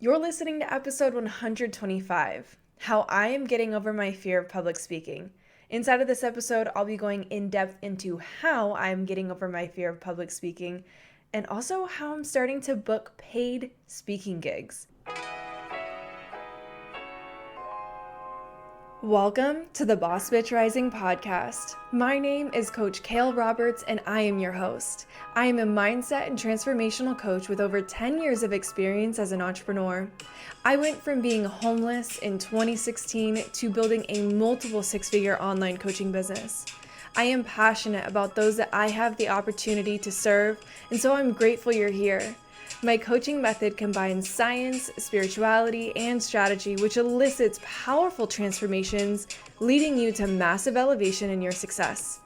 You're listening to episode 125, How I Am Getting Over My Fear of Public Speaking. Inside of this episode, I'll be going in depth into how I'm getting over my fear of public speaking and also how I'm starting to book paid speaking gigs. Welcome to the Boss Bitch Rising podcast. My name is Coach Kale Roberts and I am your host. I am a mindset and transformational coach with over 10 years of experience as an entrepreneur. I went from being homeless in 2016 to building a multiple six-figure online coaching business. I am passionate about those that I have the opportunity to serve, and so I'm grateful you're here. My coaching method combines science, spirituality, and strategy, which elicits powerful transformations, leading you to massive elevation in your success.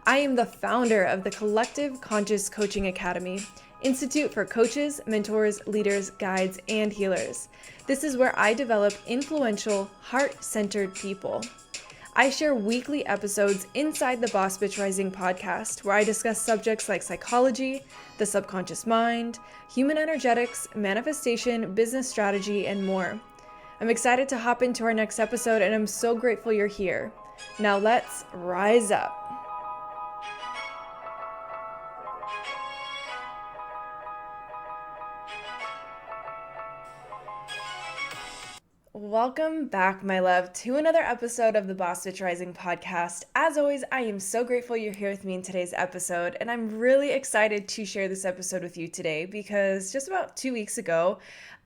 I am the founder of the Collective Conscious Coaching Academy, Institute for coaches, mentors, leaders, guides, and healers. This is where I develop influential, heart-centered people. I share weekly episodes inside the Boss Bitch Rising podcast where I discuss subjects like psychology, the subconscious mind, human energetics, manifestation, business strategy, and more. I'm excited to hop into our next episode and I'm so grateful you're here. Now let's rise up. Welcome back, my love, to another episode of the Boss Bitch Rising podcast. As always, I am so grateful you're here with me in today's episode, and I'm really excited to share this episode with you today because just about 2 weeks ago,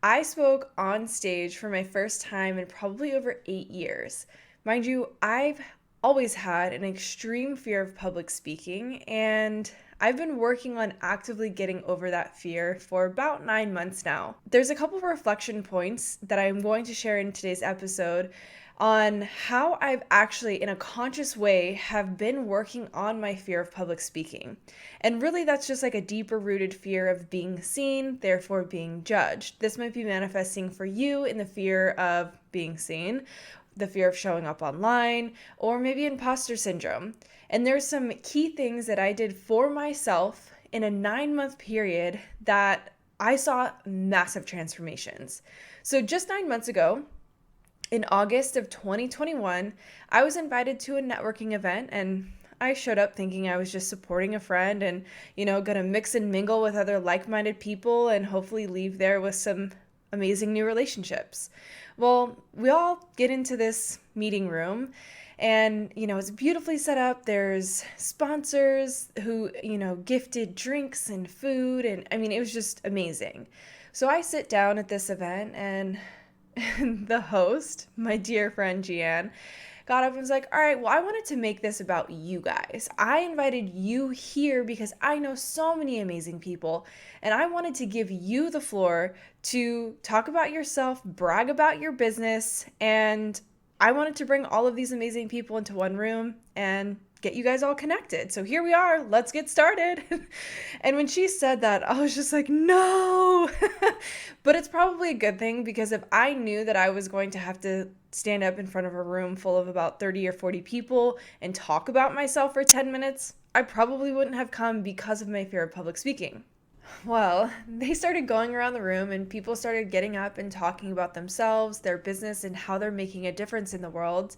I spoke on stage for my first time in probably over 8 years. Mind you, I've always had an extreme fear of public speaking, and I've been working on actively getting over that fear for about 9 months now. There's a couple of reflection points that I'm going to share in today's episode on how I've actually, in a conscious way, have been working on my fear of public speaking. And really, that's just like a deeper rooted fear of being seen, therefore being judged. This might be manifesting for you in the fear of being seen, the fear of showing up online, or maybe imposter syndrome. And there's some key things that I did for myself in a 9-month period that I saw massive transformations. So just 9 months ago, in August of 2021, I was invited to a networking event and I showed up thinking I was just supporting a friend and, gonna mix and mingle with other like-minded people and hopefully leave there with some amazing new relationships. Well, we all get into this meeting room and, it's beautifully set up. There's sponsors who, gifted drinks and food. And it was just amazing. So I sit down at this event and the host, my dear friend Gian, got up and was like, all right, well, I wanted to make this about you guys. I invited you here because I know so many amazing people and I wanted to give you the floor to talk about yourself, brag about your business, and I wanted to bring all of these amazing people into one room and get you guys all connected. So here we are, let's get started. And when she said that, I was just like, no. But it's probably a good thing because if I knew that I was going to have to stand up in front of a room full of about 30 or 40 people and talk about myself for 10 minutes, I probably wouldn't have come because of my fear of public speaking. Well, they started going around the room and people started getting up and talking about themselves, their business, and how they're making a difference in the world.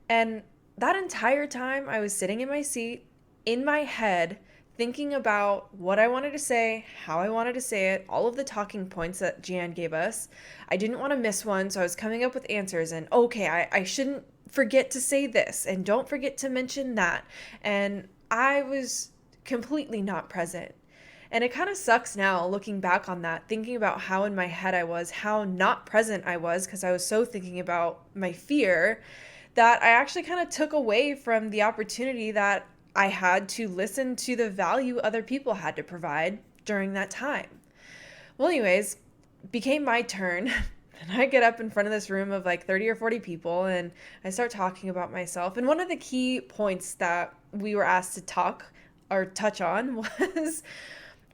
And that entire time I was sitting in my seat, in my head, thinking about what I wanted to say, how I wanted to say it, all of the talking points that Jan gave us. I didn't want to miss one, so I was coming up with answers and, okay, I shouldn't forget to say this and don't forget to mention that. And I was completely not present. And it kind of sucks now looking back on that, thinking about how in my head I was, how not present I was because I was so thinking about my fear that I actually kind of took away from the opportunity that I had to listen to the value other people had to provide during that time. Well, anyways, became my turn. And I get up in front of this room of like 30 or 40 people and I start talking about myself. And one of the key points that we were asked to talk or touch on was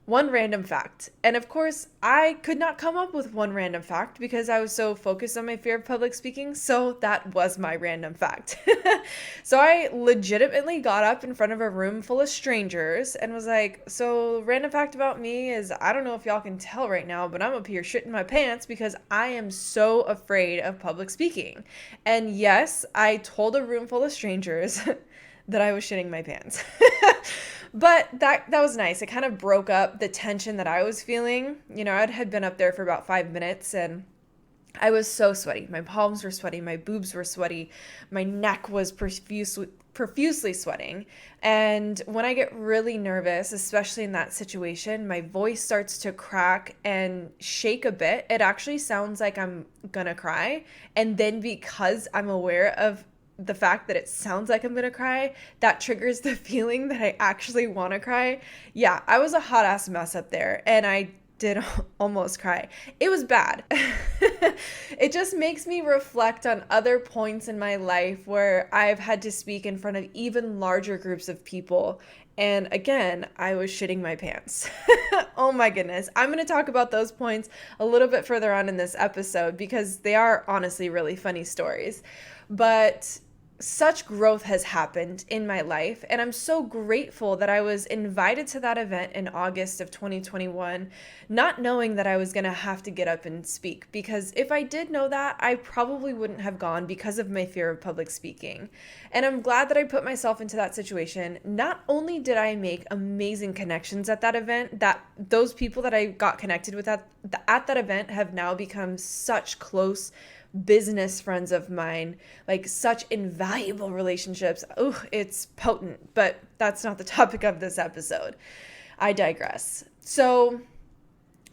one random fact. And of course, I could not come up with one random fact because I was so focused on my fear of public speaking. So that was my random fact. So I legitimately got up in front of a room full of strangers and was like, so random fact about me is I don't know if y'all can tell right now, but I'm up here shitting my pants because I am so afraid of public speaking. And yes, I told a room full of strangers that I was shitting my pants. But that was nice. It kind of broke up the tension that I was feeling. You know, I had been up there for about 5 minutes and I was so sweaty. My palms were sweaty, my boobs were sweaty, my neck was profusely sweating. And when I get really nervous, especially in that situation, my voice starts to crack and shake a bit. It actually sounds like I'm gonna cry. And then because I'm aware of the fact that it sounds like I'm gonna cry, that triggers the feeling that I actually want to cry. Yeah, I was a hot ass mess up there and I did almost cry. It was bad. It just makes me reflect on other points in my life where I've had to speak in front of even larger groups of people. And again, I was shitting my pants. Oh my goodness. I'm going to talk about those points a little bit further on in this episode because they are honestly really funny stories. But such growth has happened in my life, and I'm so grateful that I was invited to that event in August of 2021, not knowing that I was going to have to get up and speak, because if I did know that, I probably wouldn't have gone because of my fear of public speaking. And I'm glad that I put myself into that situation. Not only did I make amazing connections at that event, that those people that I got connected with at that event have now become such close business friends of mine, like such invaluable relationships. Oh, it's potent, but that's not the topic of this episode. I digress. So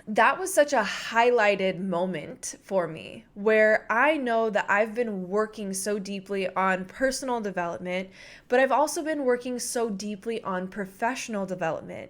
that was such a highlighted moment for me where I know that I've been working so deeply on personal development, but I've also been working so deeply on professional development.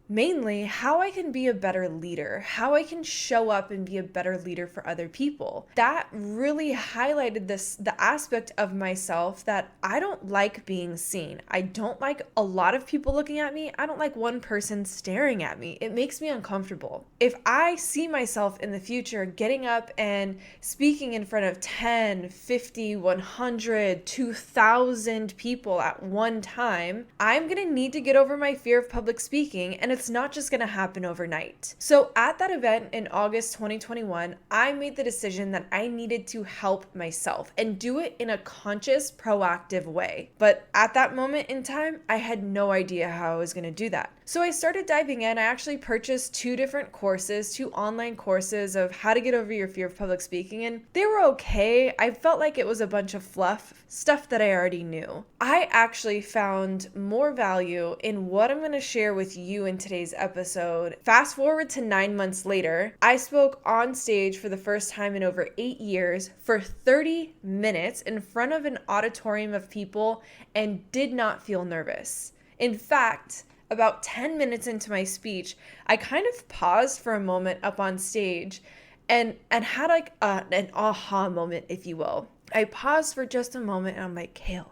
Mainly, how I can be a better leader, how I can show up and be a better leader for other people. That really highlighted the aspect of myself that I don't like being seen. I don't like a lot of people looking at me. I don't like one person staring at me. It makes me uncomfortable. If I see myself in the future getting up and speaking in front of 10, 50, 100, 2,000 people at one time, I'm going to need to get over my fear of public speaking, and it's not just going to happen overnight. So at that event in August 2021, I made the decision that I needed to help myself and do it in a conscious, proactive way. But at that moment in time, I had no idea how I was going to do that. So I started diving in. I actually purchased 2 different courses, 2 online courses of how to get over your fear of public speaking, and they were okay. I felt like it was a bunch of fluff, stuff that I already knew. I actually found more value in what I'm going to share with you in today's episode. Fast forward to 9 months later, I spoke on stage for the first time in over 8 years for 30 minutes in front of an auditorium of people and did not feel nervous. In fact, about 10 minutes into my speech, I kind of paused for a moment up on stage and had like an aha moment, if you will. I paused for just a moment and I'm like, Kale,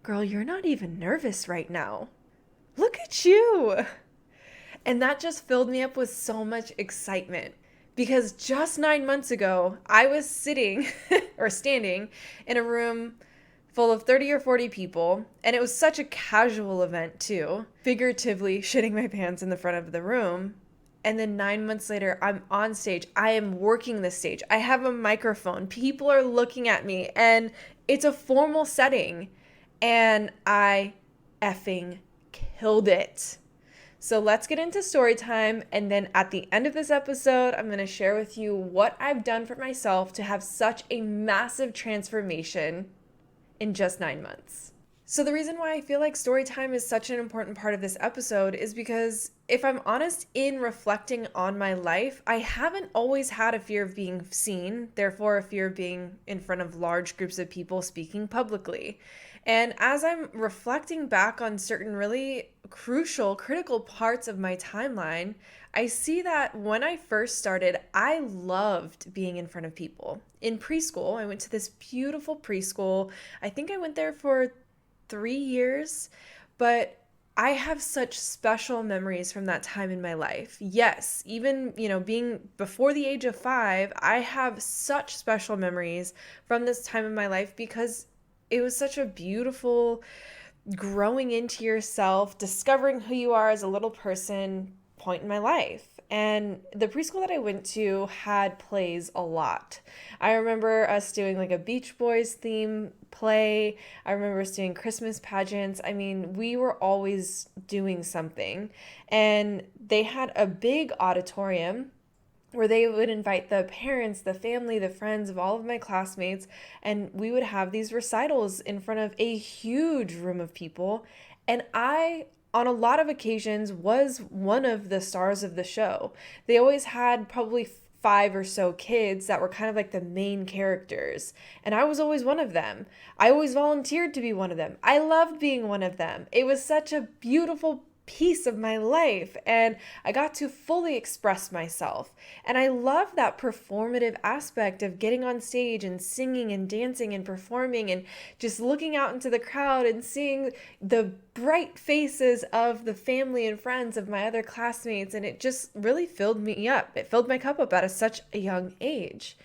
girl, you're not even nervous right now. Look at you. And that just filled me up with so much excitement because just 9 months ago, I was sitting or standing in a room full of 30 or 40 people, and it was such a casual event too, figuratively shitting my pants in the front of the room. And then 9 months later, I'm on stage. I am working the stage. I have a microphone. People are looking at me, and it's a formal setting, and I effing killed it. So let's get into story time, and then at the end of this episode, I'm going to share with you what I've done for myself to have such a massive transformation in just 9 months. So the reason why I feel like story time is such an important part of this episode is because if I'm honest in reflecting on my life, I haven't always had a fear of being seen, therefore a fear of being in front of large groups of people speaking publicly. And as I'm reflecting back on certain really crucial, critical parts of my timeline, I see that when I first started, I loved being in front of people. In preschool, I went to this beautiful preschool. I think I went there for 3 years, but I have such special memories from that time in my life. Yes, even, being before the age of 5, I have such special memories from this time in my life because it was such a beautiful growing into yourself, discovering who you are as a little person point in my life. And the preschool that I went to had plays a lot. I remember us doing like a Beach Boys theme play. I remember us doing Christmas pageants. I mean, we were always doing something. And they had a big auditorium where they would invite the parents, the family, the friends of all of my classmates, and we would have these recitals in front of a huge room of people. And I, on a lot of occasions, was one of the stars of the show. They always had probably 5 or so kids that were kind of like the main characters. And I was always one of them. I always volunteered to be one of them. I loved being one of them. It was such a beautiful piece of my life, and I got to fully express myself. And I love that performative aspect of getting on stage and singing and dancing and performing and just looking out into the crowd and seeing the bright faces of the family and friends of my other classmates. And it just really filled me up. It filled my cup up at such a young age.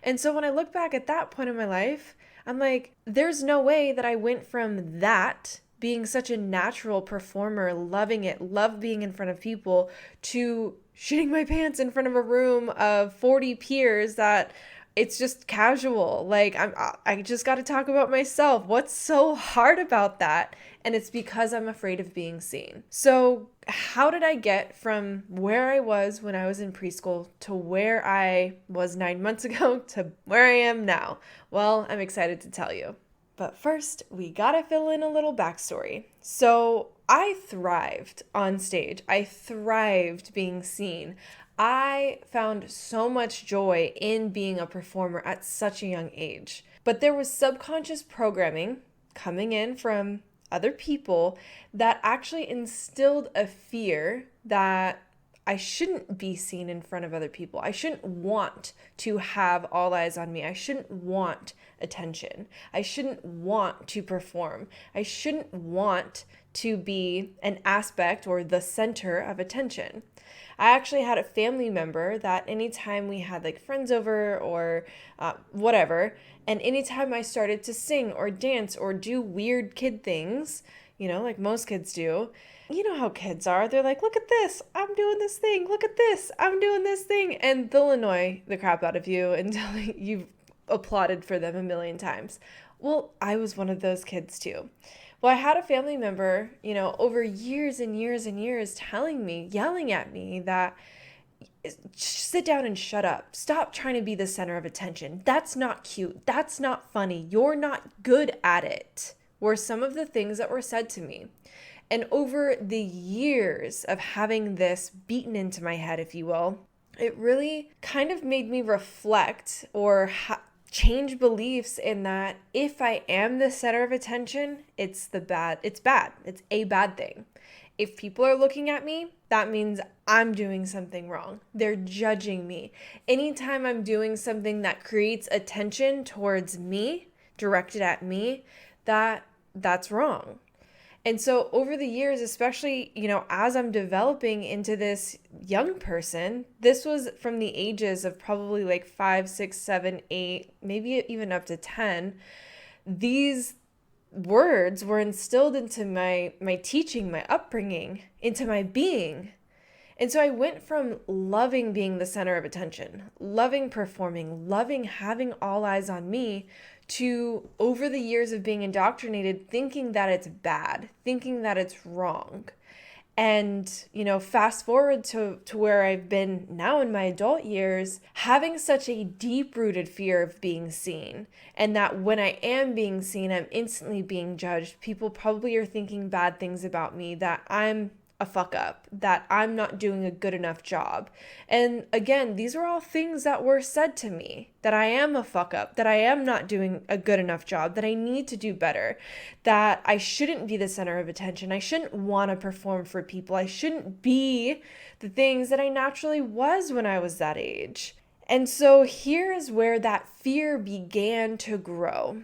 And so when I look back at that point in my life, I'm like, there's no way that I went from that being such a natural performer, loving it, love being in front of people, to shitting my pants in front of a room of 40 peers that it's just casual. Like, I just got to talk about myself. What's so hard about that? And it's because I'm afraid of being seen. So how did I get from where I was when I was in preschool to where I was 9 months ago to where I am now? Well, I'm excited to tell you. But first, we gotta fill in a little backstory. So I thrived on stage. I thrived being seen. I found so much joy in being a performer at such a young age. But there was subconscious programming coming in from other people that actually instilled a fear that I shouldn't be seen in front of other people. I shouldn't want to have all eyes on me. I shouldn't want attention. I shouldn't want to perform. I shouldn't want to be an aspect or the center of attention. I actually had a family member that anytime we had like friends over or whatever, and anytime I started to sing or dance or do weird kid things, like most kids do, you know how kids are. They're like, look at this, I'm doing this thing. Look at this, I'm doing this thing. And they'll annoy the crap out of you until you've applauded for them a million times. Well, I was one of those kids too. Well, I had a family member, over years and years and years telling me, yelling at me that sit down and shut up. Stop trying to be the center of attention. That's not cute. That's not funny. You're not good at it, were some of the things that were said to me. And over the years of having this beaten into my head, if you will, it really kind of made me reflect or change beliefs in that if I am the center of attention, it's bad. It's a bad thing. If people are looking at me, that means I'm doing something wrong. They're judging me. Anytime I'm doing something that creates attention towards me, directed at me, that's wrong. And so over the years, especially, as I'm developing into this young person, this was from the ages of probably like 5, 6, 7, 8, maybe even up to 10. These words were instilled into my teaching, my upbringing, into my being. And so I went from loving being the center of attention, loving performing, loving having all eyes on me, to over the years of being indoctrinated, thinking that it's bad, thinking that it's wrong. And, fast forward to where I've been now in my adult years, having such a deep-rooted fear of being seen. And that when I am being seen, I'm instantly being judged. People probably are thinking bad things about me, that I'm a fuck up, that I'm not doing a good enough job. And again, these are all things that were said to me, that I am a fuck up, that I am not doing a good enough job, that I need to do better, that I shouldn't be the center of attention. I shouldn't want to perform for people. I shouldn't be the things that I naturally was when I was that age. And so here is where that fear began to grow.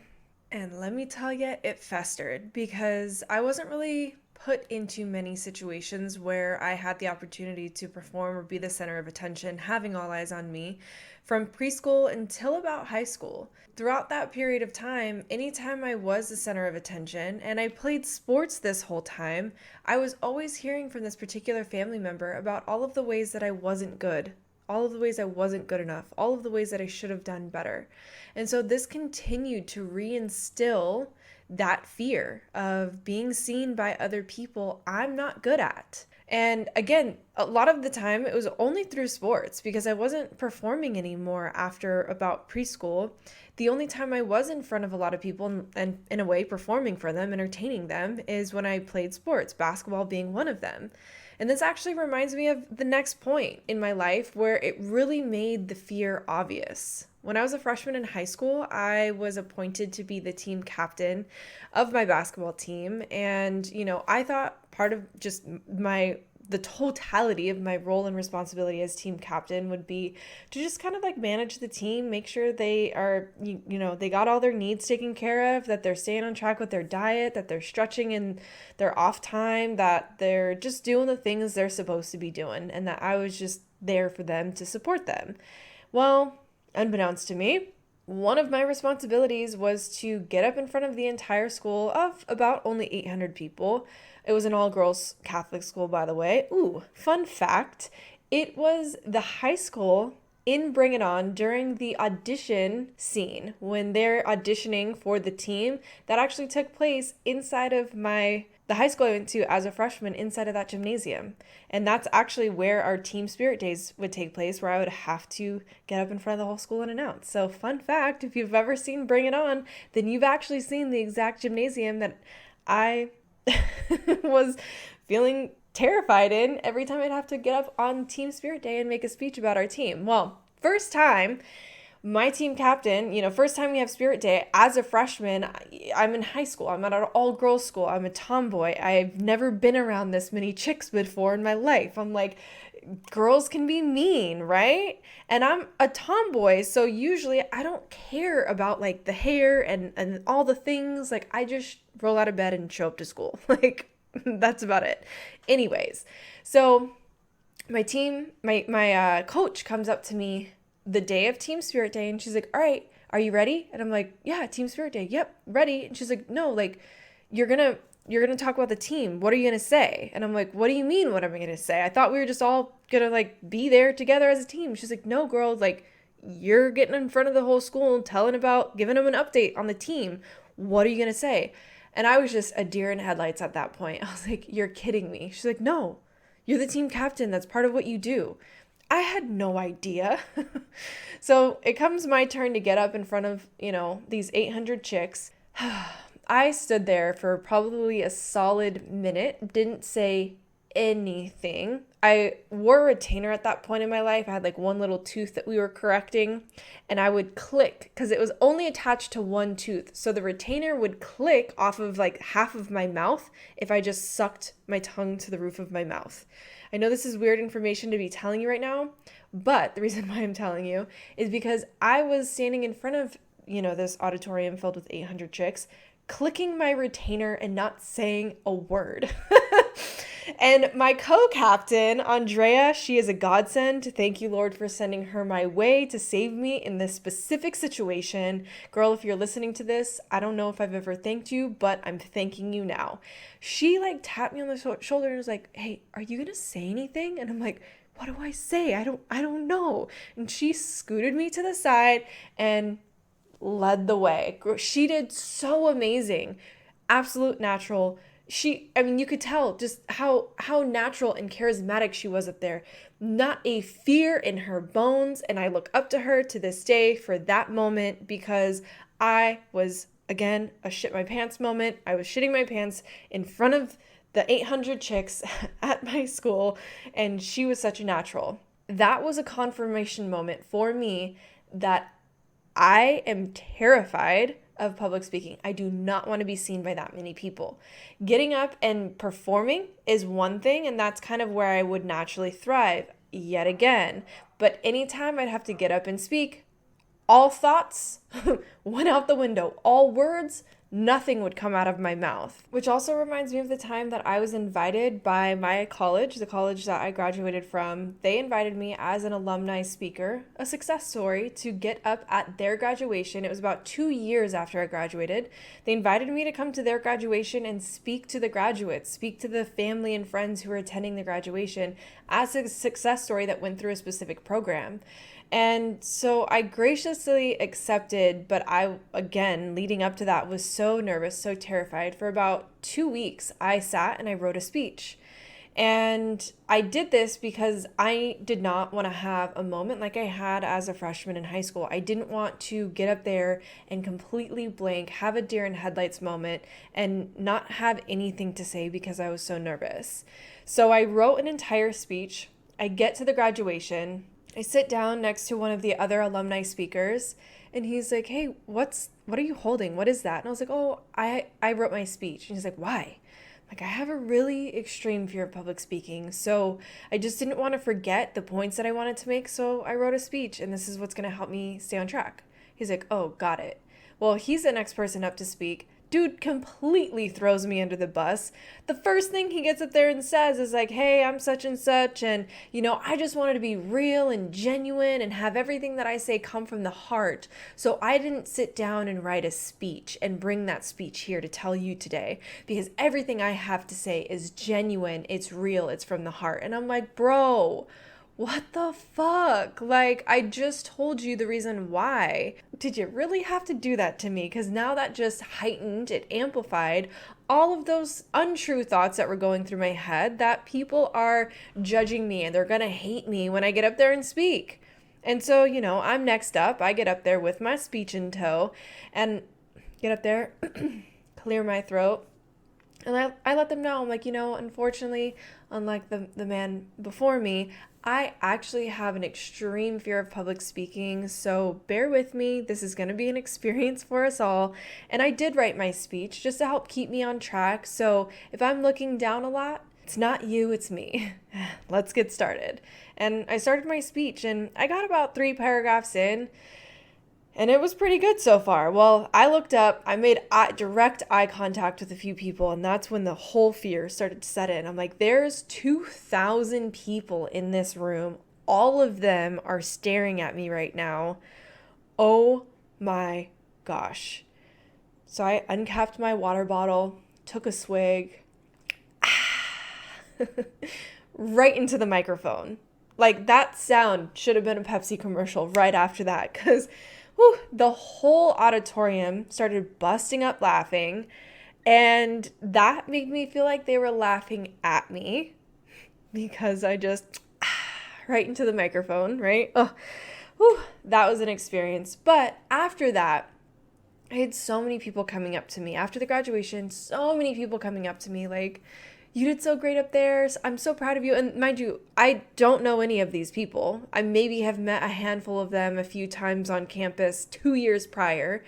And let me tell you, it festered because I wasn't really put into many situations where I had the opportunity to perform or be the center of attention, having all eyes on me, from preschool until about high school. Throughout that period of time, anytime I was the center of attention and I played sports this whole time, I was always hearing from this particular family member about all of the ways that I wasn't good, all of the ways I wasn't good enough, all of the ways that I should have done better. And so this continued to reinstill that fear of being seen by other people I'm not good at. And again, a lot of the time it was only through sports because I wasn't performing anymore after about preschool. The only time I was in front of a lot of people and in a way performing for them, entertaining them, is when I played sports, basketball being one of them. And this actually reminds me of the next point in my life where it really made the fear obvious. When I was a freshman in high school, I was appointed to be the team captain of my basketball team. And, I thought part of just the totality of my role and responsibility as team captain would be to just kind of like manage the team, make sure they are, they got all their needs taken care of, that they're staying on track with their diet, that they're stretching in their off time, that they're just doing the things they're supposed to be doing, and that I was just there for them to support them. Well, unbeknownst to me, one of my responsibilities was to get up in front of the entire school of about only 800 people. It was an all-girls Catholic school, by the way. Ooh, fun fact. It was the high school in Bring It On during the audition scene when they're auditioning for the team that actually took place inside of the high school I went to as a freshman, inside of that gymnasium. And that's actually where our team spirit days would take place, where I would have to get up in front of the whole school and announce. So fun fact, if you've ever seen Bring It On, then you've actually seen the exact gymnasium that I was feeling terrified in every time I'd have to get up on Team Spirit Day and make a speech about our team. Well, first time, my team captain, first time we have Spirit Day as a freshman, I'm in high school. I'm at an all-girls school. I'm a tomboy. I've never been around this many chicks before in my life. I'm like, girls can be mean, right? And I'm a tomboy, so usually I don't care about like the hair and all the things. Like, I just roll out of bed and show up to school. Like, that's about it. Anyways, so my coach comes up to me the day of Team Spirit Day, and she's like, all right, are you ready? And I'm like, yeah, Team Spirit Day. Yep, ready. And she's like, no, like, you're gonna talk about the team. What are you gonna say? And I'm like, what do you mean, what am I gonna say? I thought we were just all gonna like be there together as a team. She's like, no, girl, like, you're getting in front of the whole school and giving them an update on the team. What are you gonna say? And I was just a deer in headlights at that point. I was like, you're kidding me. She's like, no, you're the team captain. That's part of what you do. I had no idea. So it comes my turn to get up in front of, these 800 chicks. I stood there for probably a solid minute, didn't say anything. I wore a retainer at that point in my life. I had like one little tooth that we were correcting, and I would click because it was only attached to one tooth. So the retainer would click off of like half of my mouth if I just sucked my tongue to the roof of my mouth. I know this is weird information to be telling you right now, but the reason why I'm telling you is because I was standing in front of, this auditorium filled with 800 chicks, clicking my retainer and not saying a word. And my co-captain, Andrea, she is a godsend. Thank you, Lord, for sending her my way to save me in this specific situation. Girl, if you're listening to this, I don't know if I've ever thanked you, but I'm thanking you now. She like tapped me on the shoulder and was like, hey, are you gonna say anything? And I'm like, what do I say? I don't know. And she scooted me to the side and led the way. She did so amazing. Absolute natural. You could tell just how natural and charismatic she was up there. Not a fear in her bones. And I look up to her to this day for that moment because I was, again, a shit my pants moment. I was shitting my pants in front of the 800 chicks at my school, and she was such a natural. That was a confirmation moment for me that I am terrified of public speaking. I do not want to be seen by that many people. Getting up and performing is one thing, and that's kind of where I would naturally thrive yet again. But anytime I'd have to get up and speak, all thoughts went out the window. All words nothing would come out of my mouth. Which also reminds me of the time that I was invited by my college, the college that I graduated from. They invited me as an alumni speaker, a success story, to get up at their graduation. It was about 2 years after I graduated. They invited me to come to their graduation and speak to the graduates, speak to the family and friends who were attending the graduation as a success story that went through a specific program. And so I graciously accepted, but I, again, leading up to that, was so nervous, so terrified. For about 2 weeks, I sat and I wrote a speech. And I did this because I did not want to have a moment like I had as a freshman in high school. I didn't want to get up there and completely blank, have a deer in headlights moment, and not have anything to say because I was so nervous. So I wrote an entire speech. I get to the graduation. I sit down next to one of the other alumni speakers, and he's like, "Hey, what are you holding? What is that?" And I was like, "Oh, I wrote my speech." And he's like, "Why?" Like, I have a really extreme fear of public speaking, so I just didn't want to forget the points that I wanted to make, so I wrote a speech, and this is what's going to help me stay on track. He's like, "Oh, got it." Well, he's the next person up to speak. Dude completely throws me under the bus. The first thing he gets up there and says is like, "Hey, I'm such and such, and I just wanted to be real and genuine and have everything that I say come from the heart. So I didn't sit down and write a speech and bring that speech here to tell you today, because everything I have to say is genuine, it's real, it's from the heart." And I'm like, "Bro, what the fuck? Like, I just told you the reason why. Did you really have to do that to me?" Because now that just heightened, it amplified all of those untrue thoughts that were going through my head, that people are judging me and they're gonna hate me when I get up there and speak. And so, I'm next up. I get up there with my speech in tow and get up there, clear my throat. And I let them know, I'm like, unfortunately, unlike the man before me, I actually have an extreme fear of public speaking, so bear with me. This is going to be an experience for us all. And I did write my speech just to help keep me on track. So if I'm looking down a lot, it's not you, it's me. Let's get started. And I started my speech, and I got about 3 paragraphs in, and it was pretty good so far. Well, I looked up, I made direct eye contact with a few people, and that's when the whole fear started to set in. I'm like, there's 2,000 people in this room. All of them are staring at me right now. Oh my gosh. So I uncapped my water bottle, took a swig, right into the microphone. Like, that sound should have been a Pepsi commercial right after that, because the whole auditorium started busting up laughing, and that made me feel like they were laughing at me because I just right into the microphone, right? That was an experience. But after that, I had so many people coming up to me after the graduation, so many people coming up to me like, "You did so great up there. I'm so proud of you." And mind you, I don't know any of these people. I maybe have met a handful of them a few times on campus 2 years prior.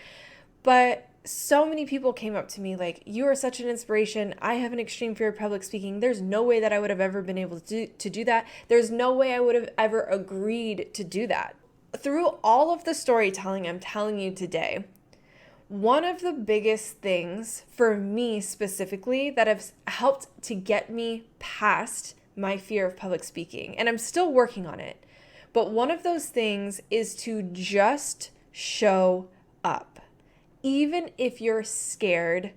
But so many people came up to me like, "You are such an inspiration. I have an extreme fear of public speaking. There's no way that I would have ever been able to do that. There's no way I would have ever agreed to do that." Through all of the storytelling I'm telling you today, one of the biggest things for me specifically that has helped to get me past my fear of public speaking, and I'm still working on it, but one of those things is to just show up. Even if you're scared,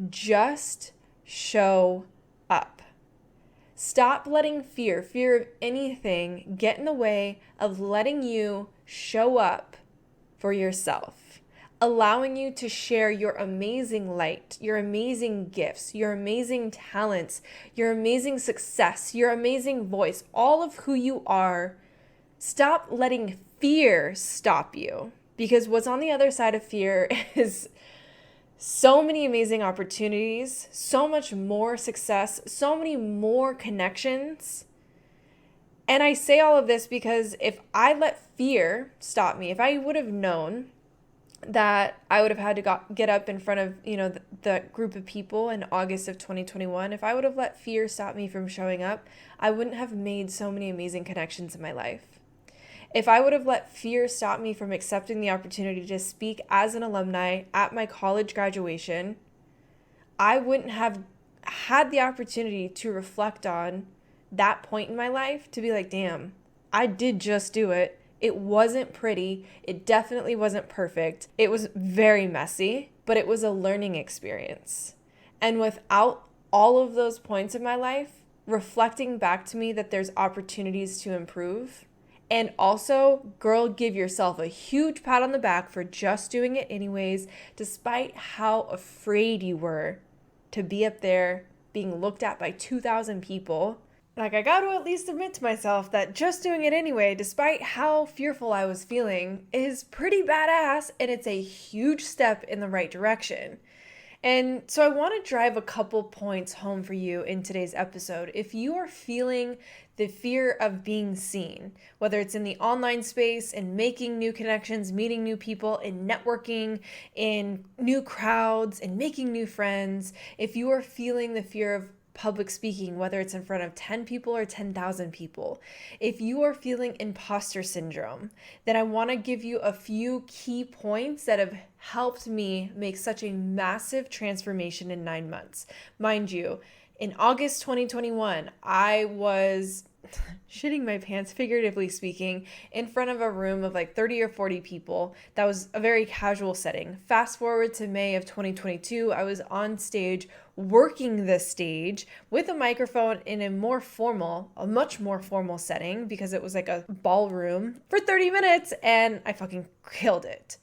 just show up. Stop letting fear of anything, get in the way of letting you show up for yourself, allowing you to share your amazing light, your amazing gifts, your amazing talents, your amazing success, your amazing voice, all of who you are. Stop letting fear stop you, because what's on the other side of fear is so many amazing opportunities, so much more success, so many more connections. And I say all of this because if I let fear stop me, if I would have known that I would have had to get up in front of, the group of people in August of 2021, if I would have let fear stop me from showing up, I wouldn't have made so many amazing connections in my life. If I would have let fear stop me from accepting the opportunity to speak as an alumni at my college graduation, I wouldn't have had the opportunity to reflect on that point in my life to be like, damn, I did just do it. It wasn't pretty. It definitely wasn't perfect. It was very messy, but it was a learning experience. And without all of those points in my life reflecting back to me that there's opportunities to improve, and also, girl, give yourself a huge pat on the back for just doing it anyways, despite how afraid you were to be up there being looked at by 2,000 people. Like, I got to at least admit to myself that just doing it anyway, despite how fearful I was feeling, is pretty badass, and it's a huge step in the right direction. And so I want to drive a couple points home for you in today's episode. If you are feeling the fear of being seen, whether it's in the online space and making new connections, meeting new people, in networking, in new crowds, and making new friends, if you are feeling the fear of public speaking, whether it's in front of 10 people or 10,000 people, if you are feeling imposter syndrome, then I want to give you a few key points that have helped me make such a massive transformation in 9 months. Mind you, in August 2021, I was shitting my pants, figuratively speaking, in front of a room of like 30 or 40 people. That was a very casual setting. Fast forward to May of 2022, I was on stage working the stage with a microphone in a much more formal setting, because it was like a ballroom, for 30 minutes, and I fucking killed it.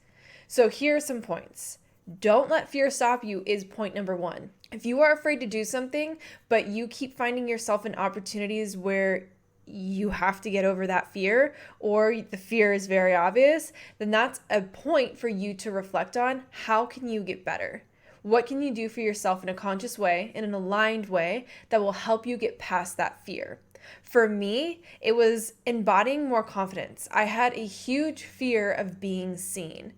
So here are some points. Don't let fear stop you is point number 1. If you are afraid to do something, but you keep finding yourself in opportunities where you have to get over that fear, or the fear is very obvious, then that's a point for you to reflect on how can you get better? What can you do for yourself in a conscious way, in an aligned way, that will help you get past that fear? For me, it was embodying more confidence. I had a huge fear of being seen.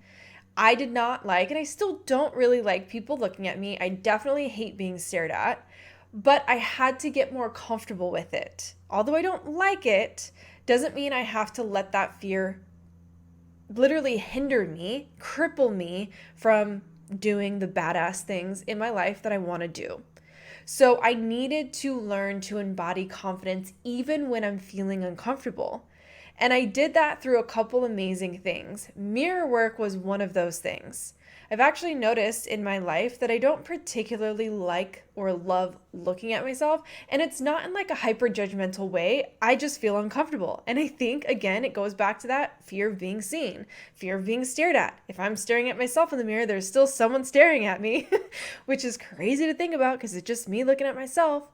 I did not like, and I still don't really like, people looking at me. I definitely hate being stared at, but I had to get more comfortable with it. Although I don't like it, doesn't mean I have to let that fear literally hinder me, cripple me from doing the badass things in my life that I want to do. So I needed to learn to embody confidence even when I'm feeling uncomfortable. And I did that through a couple amazing things. Mirror work was one of those things. I've actually noticed in my life that I don't particularly like or love looking at myself, and it's not in like a hyper judgmental way. I just feel uncomfortable. And I think, again, it goes back to that fear of being seen, fear of being stared at. If I'm staring at myself in the mirror, there's still someone staring at me, which is crazy to think about because it's just me looking at myself.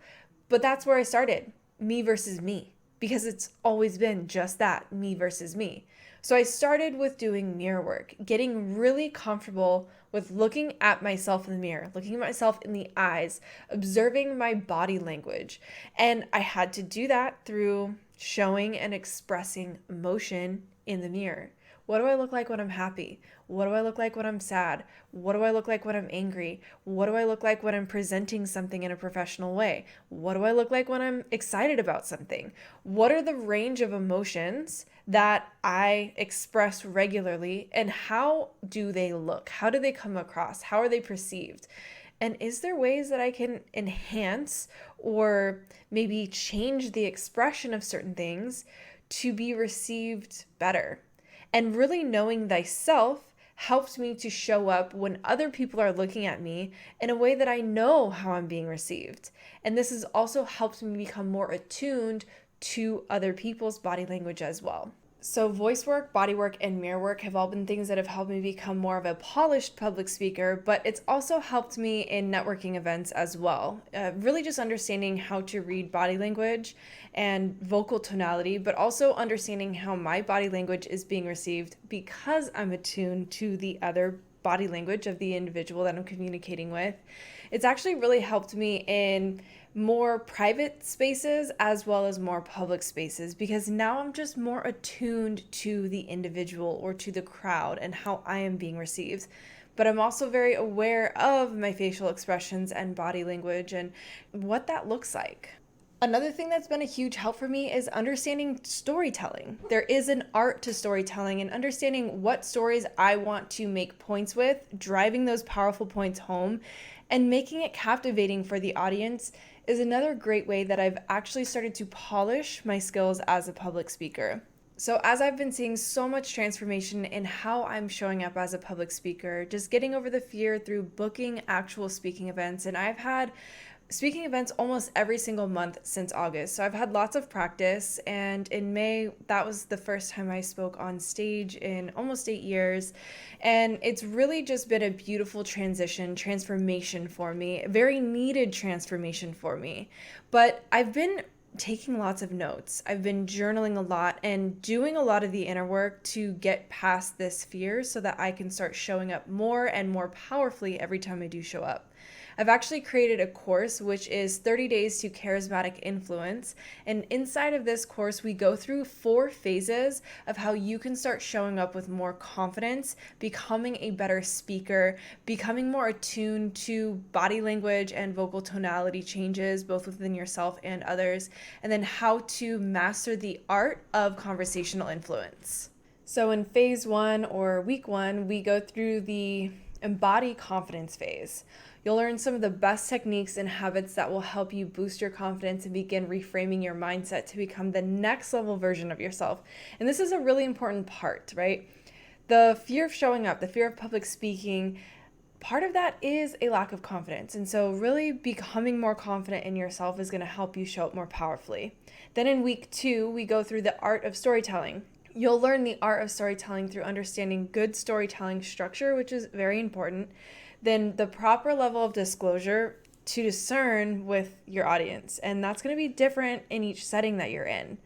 But that's where I started, me versus me. Because it's always been just that, me versus me. So I started with doing mirror work, getting really comfortable with looking at myself in the mirror, looking at myself in the eyes, observing my body language. And I had to do that through showing and expressing emotion in the mirror. What do I look like when I'm happy? What do I look like when I'm sad? What do I look like when I'm angry? What do I look like when I'm presenting something in a professional way? What do I look like when I'm excited about something? What are the range of emotions that I express regularly, and how do they look? How do they come across? How are they perceived? And is there ways that I can enhance or maybe change the expression of certain things to be received better? And really knowing thyself helps me to show up when other people are looking at me in a way that I know how I'm being received. And this has also helped me become more attuned to other people's body language as well. So voice work, body work, and mirror work have all been things that have helped me become more of a polished public speaker, but it's also helped me in networking events as well. Really just understanding how to read body language and vocal tonality, but also understanding how my body language is being received because I'm attuned to the other body language of the individual that I'm communicating with. It's actually really helped me in more private spaces as well as more public spaces, because now I'm just more attuned to the individual or to the crowd and how I am being received. But I'm also very aware of my facial expressions and body language and what that looks like. Another thing that's been a huge help for me is understanding storytelling. There is an art to storytelling, and understanding what stories I want to make points with, driving those powerful points home, and making it captivating for the audience is another great way that I've actually started to polish my skills as a public speaker. So, as I've been seeing so much transformation in how I'm showing up as a public speaker, just getting over the fear through booking actual speaking events, and I've had speaking events almost every single month since August. So I've had lots of practice, and in May, that was the first time I spoke on stage in almost 8 years. And it's really just been a beautiful transformation for me, a very needed transformation for me. But I've been taking lots of notes. I've been journaling a lot and doing a lot of the inner work to get past this fear so that I can start showing up more and more powerfully every time I do show up. I've actually created a course which is 30 Days to Charismatic Influence. And inside of this course, we go through 4 phases of how you can start showing up with more confidence, becoming a better speaker, becoming more attuned to body language and vocal tonality changes, both within yourself and others, and then how to master the art of conversational influence. So in phase 1 or week 1, we go through the embody confidence phase. You'll learn some of the best techniques and habits that will help you boost your confidence and begin reframing your mindset to become the next level version of yourself. And this is a really important part, right? The fear of showing up, the fear of public speaking, part of that is a lack of confidence. And so really becoming more confident in yourself is going to help you show up more powerfully. Then in week 2, we go through the art of storytelling. You'll learn the art of storytelling through understanding good storytelling structure, which is very important. Then the proper level of disclosure to discern with your audience. And that's going to be different in each setting that you're in.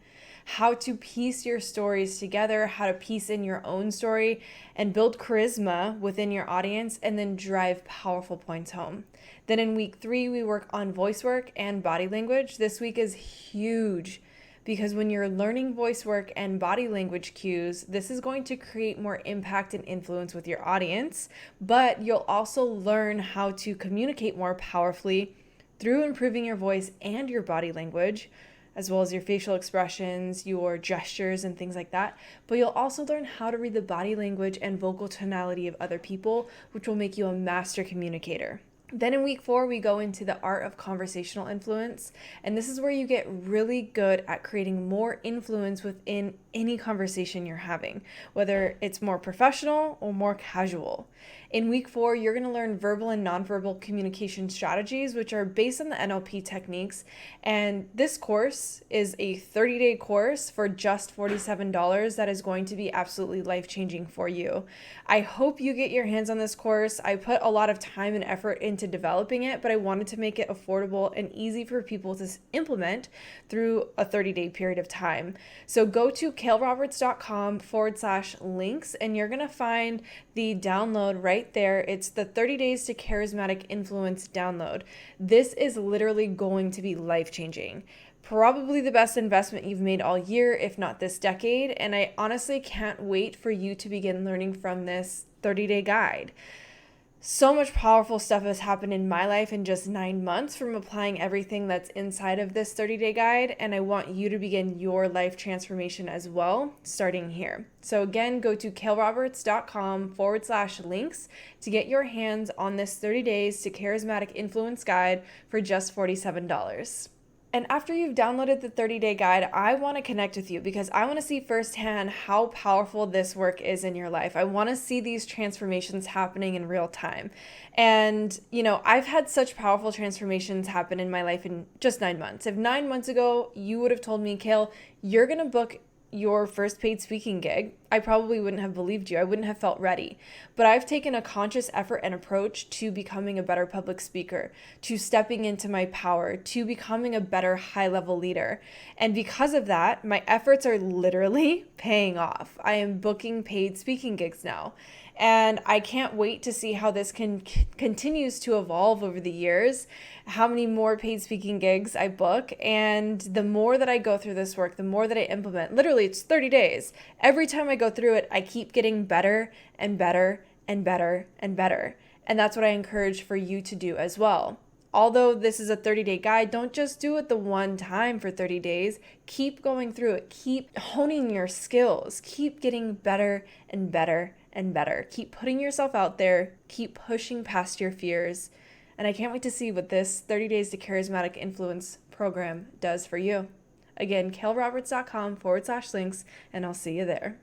How to piece your stories together, how to piece in your own story and build charisma within your audience, and then drive powerful points home. Then in week 3, we work on voice work and body language. This week is huge, because when you're learning voice work and body language cues, this is going to create more impact and influence with your audience, but you'll also learn how to communicate more powerfully through improving your voice and your body language, as well as your facial expressions, your gestures, and things like that. But you'll also learn how to read the body language and vocal tonality of other people, which will make you a master communicator. Then in week 4, we go into the art of conversational influence. And this is where you get really good at creating more influence within any conversation you're having, whether it's more professional or more casual. In week 4, you're going to learn verbal and nonverbal communication strategies, which are based on the NLP techniques. And this course is a 30-day course for just $47 that is going to be absolutely life-changing for you. I hope you get your hands on this course. I put a lot of time and effort into developing it, but I wanted to make it affordable and easy for people to implement through a 30-day period of time. So go to kaleroberts.com/links, and you're going to find the download right there. It's the 30 Days to Charismatic Influence download. This is literally going to be life-changing. Probably the best investment you've made all year, if not this decade. And I honestly can't wait for you to begin learning from this 30-day guide. So much powerful stuff has happened in my life in just 9 months from applying everything that's inside of this 30-day guide. And I want you to begin your life transformation as well, starting here. So again, go to kaleroberts.com/links to get your hands on this 30 Days to Charismatic Influence guide for just $47. And after you've downloaded the 30-day guide, I want to connect with you because I want to see firsthand how powerful this work is in your life. I want to see these transformations happening in real time. And, I've had such powerful transformations happen in my life in just 9 months. If 9 months ago, you would have told me, Kale, you're going to book your first paid speaking gig, I probably wouldn't have believed you. I wouldn't have felt ready. But I've taken a conscious effort and approach to becoming a better public speaker, to stepping into my power, to becoming a better high-level leader. And because of that, my efforts are literally paying off. I am booking paid speaking gigs now. And I can't wait to see how this continues to evolve over the years, how many more paid speaking gigs I book. And the more that I go through this work, the more that I implement, literally it's 30 days. Every time I go through it, I keep getting better and better and better and better. And that's what I encourage for you to do as well. Although this is a 30-day guide, don't just do it the one time for 30 days. Keep going through it. Keep honing your skills. Keep getting better and better and better. Keep putting yourself out there. Keep pushing past your fears. And I can't wait to see what this 30 Days to Charismatic Influence program does for you. Again, kaleroberts.com/links, and I'll see you there.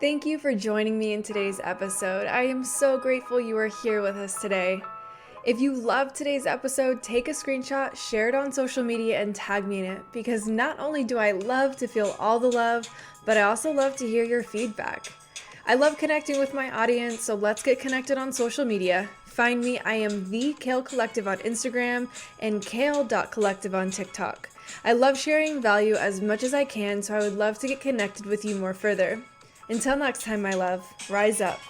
Thank you for joining me in today's episode. I am so grateful you are here with us today. If you loved today's episode, take a screenshot, share it on social media, and tag me in it, because not only do I love to feel all the love, but I also love to hear your feedback. I love connecting with my audience, so let's get connected on social media. Find me, I am the Kale Collective on Instagram and kale.collective on TikTok. I love sharing value as much as I can, so I would love to get connected with you more further. Until next time, my love, rise up.